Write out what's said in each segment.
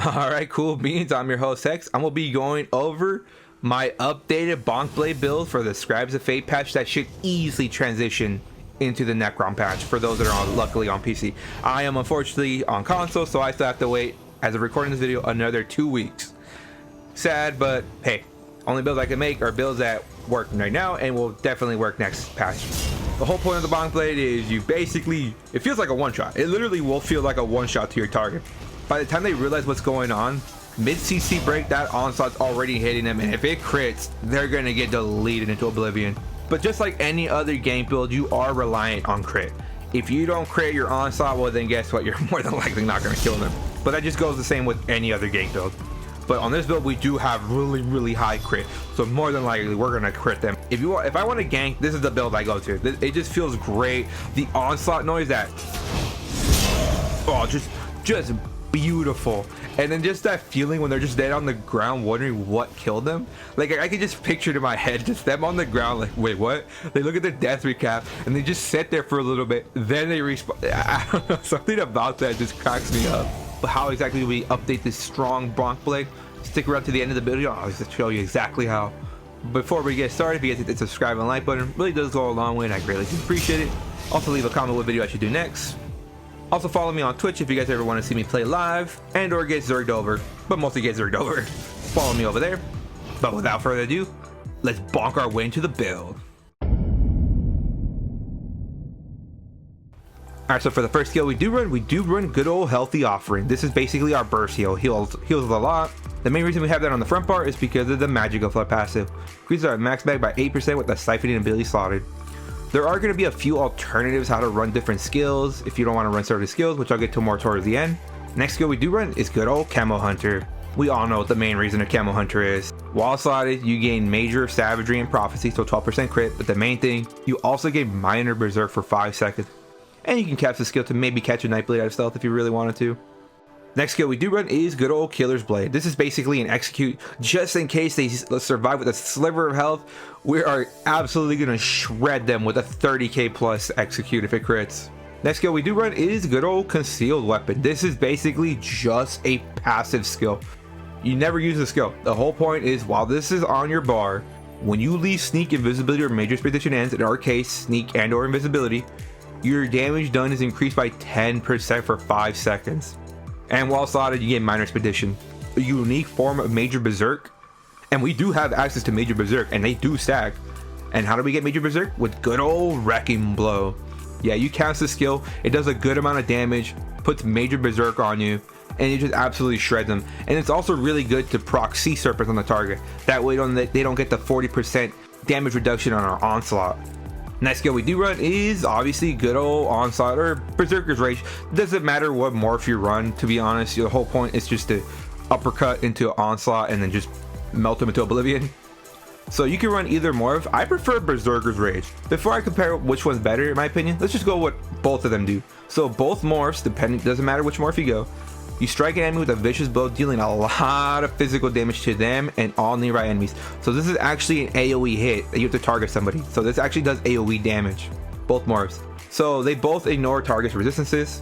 Alright, cool beans. I'm your host Hex. I'm gonna be going over my updated BonkBlade build for the Scribes of Fate patch that should easily transition into the Necrom patch for those that are luckily on PC. I am unfortunately on console, so I still have to wait, as of recording this video, another 2 weeks. Sad, but hey, only builds I can make are builds that work right now and will definitely work next patch. The whole point of the BonkBlade is you basically, it feels like a one-shot. It literally will feel like a one-shot to your target. By the time they realize what's going on, mid CC break, that Onslaught's already hitting them, and if it crits, they're gonna get deleted into oblivion. But just like any other gank build, you are reliant on crit. If you don't crit your Onslaught, well then guess what, you're more than likely not gonna kill them. But that just goes the same with any other gank build. But on this build, we do have really high crit, so more than likely we're gonna crit them. If I want to gank, this is the build I go to. It just feels great. The Onslaught noise, that just beautiful. And then just that feeling when they're just dead on the ground wondering what killed them. Like, I could just picture it in my head, just them on the ground like, wait, what? They look at the death recap and they just sit there for a little bit, then they respawn. I don't know, something about that just cracks me up. But how exactly do we update this strong BonkBlade? Stick around to the end of the video, I'll just show you exactly how. Before we get started, if you guys hit the subscribe and like button, it really does go a long way and I greatly appreciate it. Also leave a comment what video I should do next. Also follow me on Twitch if you guys ever want to see me play live and or get zerged over, but mostly get zerged over. Follow me over there. But without further ado, let's bonk our way into the build. Alright, so for the first skill we do run good old healthy offering. This is basically our burst heal. Heals a lot. The main reason we have that on the front part is because of the magical flood passive. Increases our max bag by 8% with the siphoning ability slotted. There are going to be a few alternatives how to run different skills if you don't want to run certain skills, which I'll get to more towards the end. Next skill we do run is good old Camo Hunter. We all know what the main reason of Camo Hunter is. While slotted, you gain major savagery and prophecy, so 12% crit, but the main thing, you also gain minor berserk for 5 seconds. And you can cast the skill to maybe catch a NightBlade out of stealth if you really wanted to. Next skill we do run is good old Killer's Blade. This is basically an execute just in case they survive with a sliver of health. We are absolutely going to shred them with a 30k plus execute if it crits. Next skill we do run is good old Concealed Weapon. This is basically just a passive skill. You never use the skill. The whole point is while this is on your bar, when you leave sneak, invisibility, or major expedition ends, in our case sneak and or invisibility, your damage done is increased by 10% for 5 seconds. And while slotted, you get minor expedition, a unique form of major berserk. And we do have access to major berserk and they do stack. And how do we get major berserk? With good old wrecking blow. Yeah, you cast the skill, it does a good amount of damage, puts major berserk on you, and you just absolutely shred them. And it's also really good to proc sea serpents on the target. That way they don't get the 40% damage reduction on our Onslaught. Next skill we do run is obviously good old Onslaught or Berserker's Rage. Doesn't matter what morph you run, to be honest. The whole point is just to uppercut into Onslaught and then just melt them into oblivion. So you can run either morph. I prefer Berserker's Rage. Before I compare which one's better in my opinion, let's just go what both of them do. So both morphs, doesn't matter which morph you go, you strike an enemy with a vicious blow, dealing a lot of physical damage to them and all nearby enemies. So this is actually an AoE hit that you have to target somebody. So this actually does AoE damage, both morphs. So they both ignore target's resistances.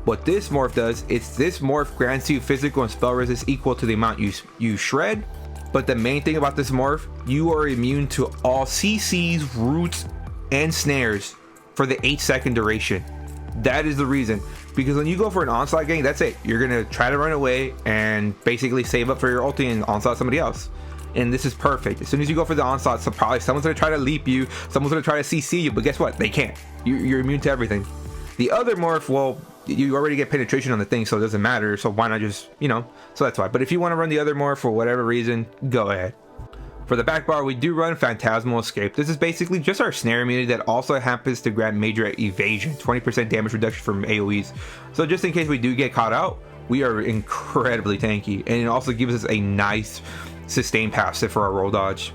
What this morph does is this morph grants you physical and spell resist equal to the amount you shred. But the main thing about this morph, you are immune to all CCs, roots, and snares for the 8-second duration. That is the reason. Because when you go for an Onslaught gank, that's it. You're gonna try to run away and basically save up for your ulti and Onslaught somebody else. And this is perfect. As soon as you go for the Onslaught, so probably someone's gonna try to leap you, someone's gonna try to CC you, but guess what? They can't. You're immune to everything. The other morph, well, you already get penetration on the thing, so it doesn't matter. So why not just, so that's why. But if you want to run the other morph for whatever reason, go ahead. For the back bar, we do run Phantasmal Escape. This is basically just our snare immunity that also happens to grant major evasion, 20% damage reduction from AoEs. So just in case we do get caught out, we are incredibly tanky, and it also gives us a nice sustained passive for our roll dodge.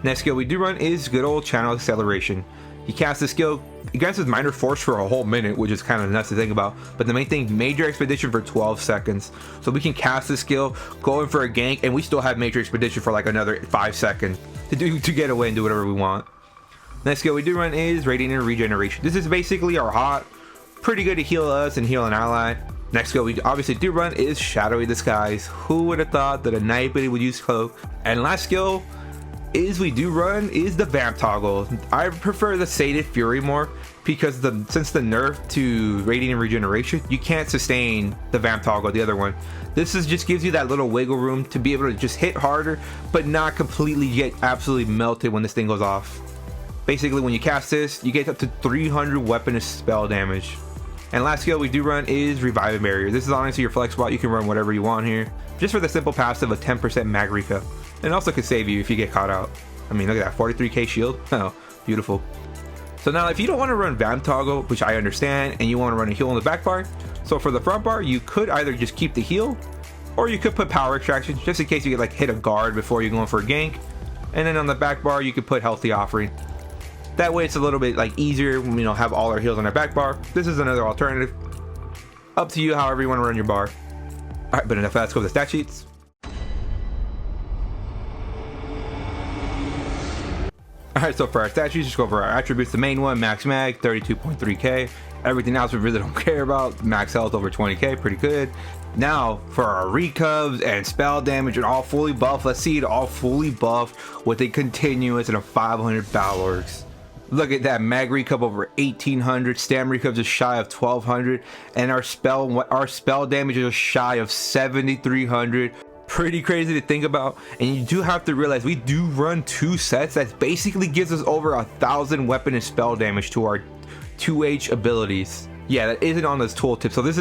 Next skill we do run is good old Channel Acceleration. You cast the skill, it grants us minor force for a whole minute, which is kind of nuts to think about. But the main thing, major expedition for 12 seconds. So we can cast the skill, go in for a gank, and we still have major expedition for like another 5 seconds to get away and do whatever we want. Next skill we do run is Radiant Regeneration. This is basically our hot, pretty good to heal us and heal an ally. Next skill we obviously do run is Shadowy Disguise. Who would have thought that a NightBlade would use cloak? And last skill is we do run is the Vamp toggle. I prefer the Sated Fury more because since the nerf to Radiant Regeneration, you can't sustain the Vamp toggle, the other one. This just gives you that little wiggle room to be able to just hit harder, but not completely get absolutely melted when this thing goes off. Basically, when you cast this, you get up to 300 weapon and spell damage. And last skill we do run is Reviving Barrier. This is honestly your flex spot. You can run whatever you want here, just for the simple passive of 10% mag recup. And also could save you if you get caught out. I mean, look at that, 43k shield. Oh, beautiful. So now if you don't want to run Vamp toggle, which I understand, and you want to run a heal on the back bar, so for the front bar, you could either just keep the heal, or you could put power extraction, just in case you get like hit a guard before you're going for a gank. And then on the back bar, you could put healthy offering. That way it's a little bit like easier when have all our heals on our back bar. This is another alternative. Up to you however you want to run your bar. Alright, but enough of that, let's go with the stat sheets. Alright, so for our stat sheets, just go over our attributes. The main one, max mag, 32.3k. Everything else we really don't care about. Max health over 20k, pretty good. Now for our recubs and spell damage and all fully buffed, let's see it all fully buffed with a continuous and a 500 battle orcs. Look at that, mag recub over 1800, stam recub just shy of 1200, and our spell damage is just shy of 7300. Pretty crazy to think about. And you do have to realize we do run 2 sets that basically gives us over 1000 weapon and spell damage to our 2H abilities. Yeah, that isn't on this tooltip, so this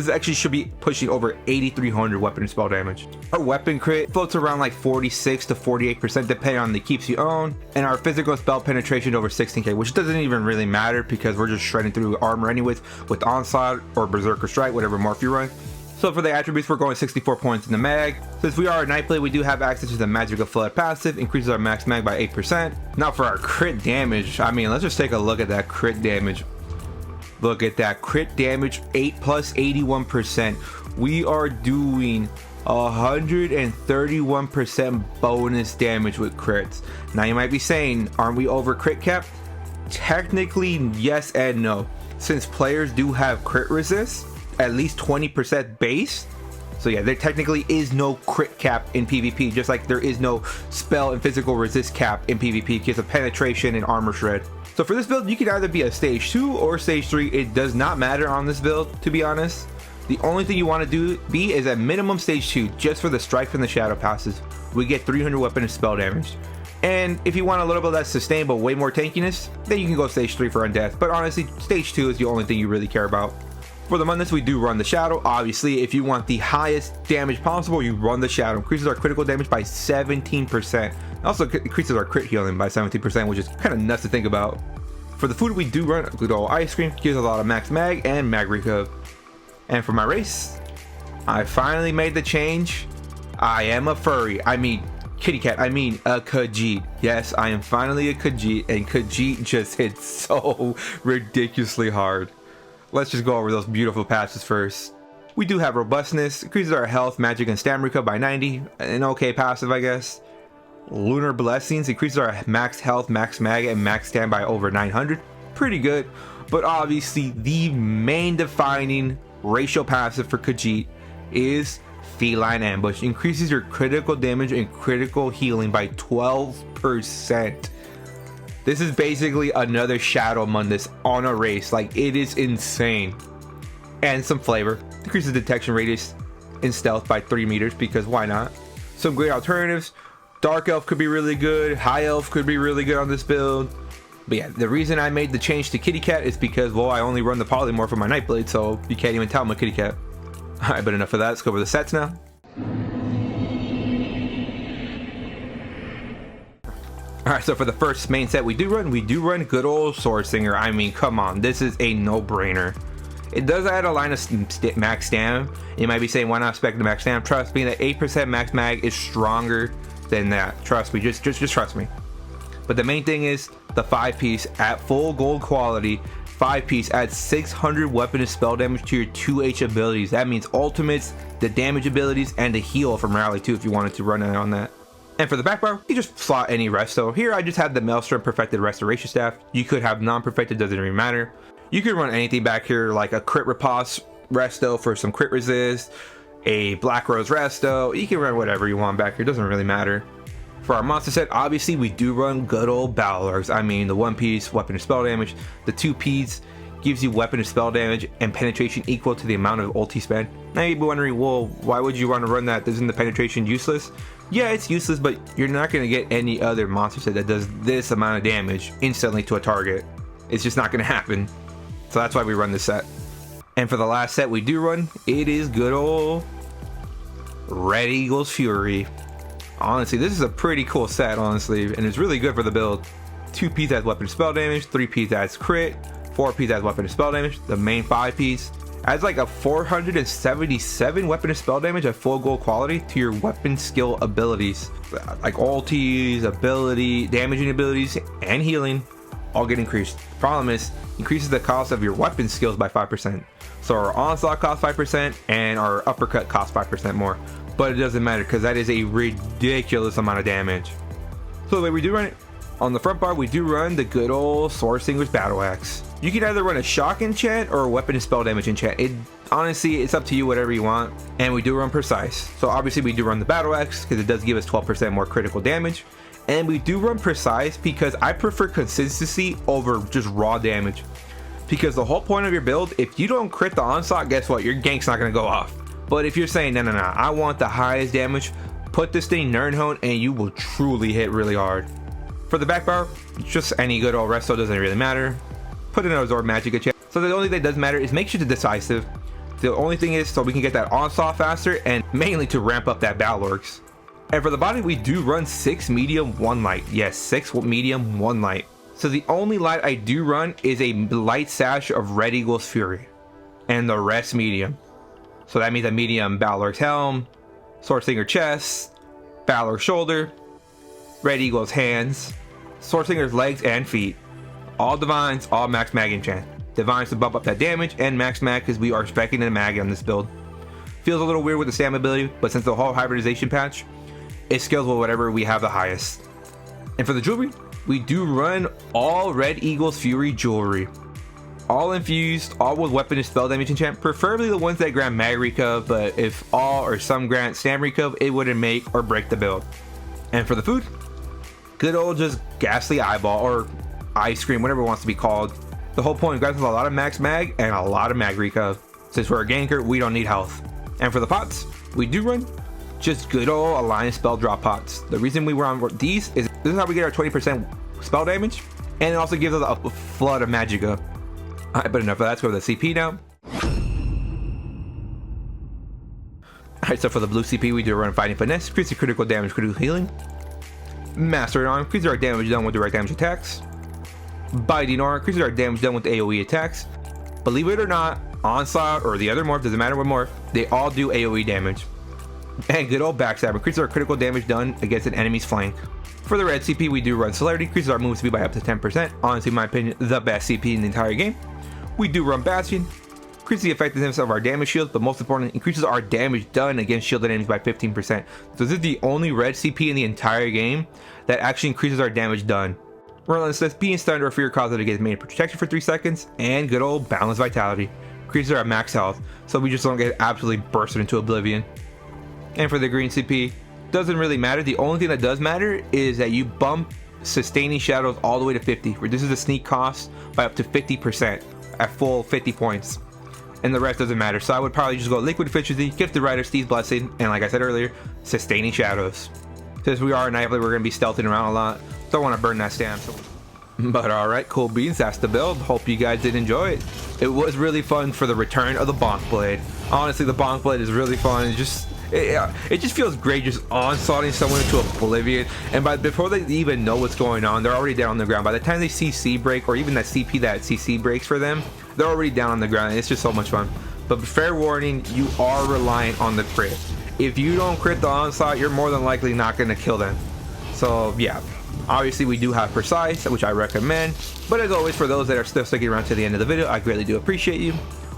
actually should be pushing over 8300 weapon and spell damage. Our weapon crit floats around like 46 to 48% depending on the keeps you own, and our physical spell penetration over 16k, which doesn't even really matter because we're just shredding through armor anyways with Onslaught or Berserker Strike, whatever morph you run. So for the attributes, we're going 64 points in the mag. Since we are a NightBlade, we do have access to the Magical Flood passive, increases our max mag by 8%. Now for our crit damage, I mean, let's just take a look at that crit damage. Look at that crit damage, 8 plus 81%. We are doing 131% bonus damage with crits. Now you might be saying, aren't we over crit cap? Technically, yes and no. Since players do have crit resist, at least 20% base. So yeah, there technically is no crit cap in PvP, just like there is no spell and physical resist cap in PvP because of penetration and armor shred. So for this build, you can either be a stage 2 or stage 3. It does not matter on this build, to be honest. The only thing you want to be is at minimum stage 2, just for the Strike and the Shadow passes. We get 300 weapon and spell damage. And if you want a little bit less sustain but way more tankiness, then you can go stage 3 for Undeath. But honestly, stage 2 is the only thing you really care about. For the Mundus, we do run the Shadow. Obviously, if you want the highest damage possible, you run the Shadow. Increases our critical damage by 17%. Also increases our crit healing by 17%, which is kind of nuts to think about. For the food, we do run good old ice cream. Gives a lot of max mag and mag recub. And for my race, I finally made the change. I am a furry. I mean, kitty cat. I mean, a Khajiit. Yes, I am finally a Khajiit, and Khajiit just hits so ridiculously hard. Let's just go over those beautiful passes first. We do have robustness, increases our health, magic, and stamina by 90. An okay passive, I guess. Lunar Blessings increases our max health, max mag, and max stam by over 900. Pretty good, but obviously the main defining racial passive for Khajiit is Feline Ambush. Increases your critical damage and critical healing by 12%. This is basically another Shadow Mundus on a race. Like, it is insane. And some flavor. Increases detection radius and stealth by 3 meters, because why not? Some great alternatives. Dark Elf could be really good. High Elf could be really good on this build. But yeah, the reason I made the change to Kitty Cat is because, well, I only run the polymorph for my NightBlade, so you can't even tell I'm a Kitty Cat. Alright, but enough of that. Let's go over the sets now. Alright, so for the first main set we do run good old Sword Singer. I mean, come on, this is a no-brainer. It does add a line of max stam. You might be saying, why not spec the max stam? Trust me, that 8% max mag is stronger than that. Trust me, just trust me. But the main thing is the 5-piece at full gold quality. 5-piece adds 600 weapon and spell damage to your 2H abilities. That means ultimates, the damage abilities, and the heal from rally too if you wanted to run it on that. And for the back bar, you just slot any resto. Here I just have the Maelstrom Perfected Restoration Staff. You could have non-perfected, doesn't even matter. You could run anything back here like a crit riposte resto for some crit resist, a Black Rose resto. You can run whatever you want back here, doesn't really matter. For our monster set, obviously we do run good old Battle Arcs. I mean, the 1-piece weapon and spell damage, the 2-piece gives you weapon and spell damage and penetration equal to the amount of ulti spend. Now you'd be wondering, well, why would you want to run that? Isn't the penetration useless? Yeah, it's useless, but you're not going to get any other monster set that does this amount of damage instantly to a target. It's just not going to happen. So that's why we run this set. And for the last set we do run, it is good old Red Eagle's Fury. Honestly, this is a pretty cool set, honestly, and it's really good for the build. 2-piece adds weapon and spell damage, 3-piece adds crit, 4-piece adds weapon and spell damage. The main 5-piece adds like a 477 weapon and spell damage at full gold quality to your weapon skill abilities, like ultis, ability, damaging abilities, and healing all get increased. The problem is, increases the cost of your weapon skills by 5%. So our Onslaught costs 5% and our uppercut costs 5% more. But it doesn't matter because that is a ridiculous amount of damage. So the way we do run it, on the front bar we do run the good old Sword Slinger's Battle Axe. You can either run a shock enchant or a weapon and spell damage enchant. Honestly, it's up to you, whatever you want. And we do run precise. So obviously we do run the Battle Axe because it does give us 12% more critical damage. And we do run precise because I prefer consistency over just raw damage. Because the whole point of your build, if you don't crit the Onslaught, guess what? Your gank's not going to go off. But if you're saying, no, I want the highest damage, put this thing Nernhone and you will truly hit really hard. For the back bar, just any good old resto, doesn't really matter. Put in a Absorb Magic enchant. So the only thing that does matter is make sure it's decisive. The only thing is so we can get that Onslaught faster and mainly to ramp up that Battle Orcs. And for the body, we do run 6 medium, 1 light. Yes, 6 medium, 1 light. So the only light I do run is a light sash of Red Eagle's Fury. And the rest medium. So that means a medium Battle Orc's helm, Sword Slinger chest, Battle Orc shoulder, Red Eagle's hands, Sword Slinger's legs and feet. All divines, all max mag enchant. Divines to bump up that damage and max mag because we are speccing the mag on this build. Feels a little weird with the stamina ability, but since the whole hybridization patch, it scales with whatever we have the highest. And for the jewelry, we do run all Red Eagle's Fury jewelry. All infused, all with weapon and spell damage enchant, preferably the ones that grant mag recov, but if all or some grant stam recov, it wouldn't make or break the build. And for the food, good old just ghastly eyeball or ice cream, whatever it wants to be called. The whole point grants us a lot of max mag and a lot of mag recov. Since we're a ganker, we don't need health. And for the pots, we do run just good old Alliance spell drop pots. The reason we run these is this is how we get our 20% spell damage, and it also gives us a flood of magicka. Alright, but enough of that. Let's go to the CP now. Alright, so for the blue CP, we do run Fighting Finesse, increases critical damage, critical healing. Master Arm, increases our damage done with direct damage attacks. Biting Aura, increases our damage done with AoE attacks. Believe it or not, Onslaught or the other morph, doesn't matter what morph, they all do AoE damage. And good old Backstab, increases our critical damage done against an enemy's flank. For the red CP, we do run Celerity, increases our move speed by up to 10%. Honestly, in my opinion, the best CP in the entire game. We do run Bastion, increases the effectiveness of our damage shield, but most importantly, increases our damage done against shielded enemies by 15%. So this is the only red CP in the entire game that actually increases our damage done. Relentless, being stunned or fear causes it to get made protection for 3 seconds, and good old Balanced Vitality, increases our max health, so we just don't get absolutely bursted into oblivion. And for the green CP, doesn't really matter. The only thing that does matter is that you bump Sustaining Shadows all the way to 50, reduces the sneak cost by up to 50% at full 50 points. And the rest doesn't matter. So I would probably just go Liquid Efficiency, Gifted Rider, Steve's Blessing, and like I said earlier, Sustaining Shadows. Since we are a NightBlade, we're going to be stealthing around a lot. Don't want to burn that stamp. But alright, cool beans, that's the build. Hope you guys did enjoy it. It was really fun for the return of the BonkBlade. Honestly, the BonkBlade is really fun. It just feels great just onslaughting someone into oblivion, and before they even know what's going on, they're already down on the ground. By the time they CC break, or even that CP that CC breaks for them, they're already down on the ground, and it's just so much fun. But fair warning, you are reliant on the crit. If you don't crit the onslaught, you're more than likely not going to kill them. So yeah, obviously we do have precise, which I recommend, but as always, for those that are still sticking around to the end of the video, I greatly do appreciate you.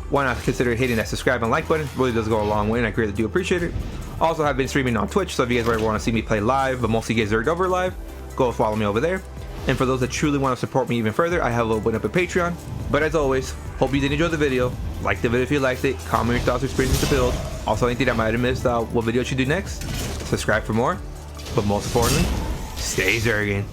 Why not consider hitting that subscribe and like button? It really does go a long way, and I greatly do appreciate it. Also, I've been streaming on Twitch, so if you guys ever want to see me play live, but mostly get zerged over live, go follow me over there. And for those that truly want to support me even further, I have a little bit up at Patreon. But as always, hope you did enjoy the video. Like the video if you liked it. Comment your thoughts or experiences with the build. Also, anything I might have missed, what video I should do next. Subscribe for more. But most importantly, stay Zerging.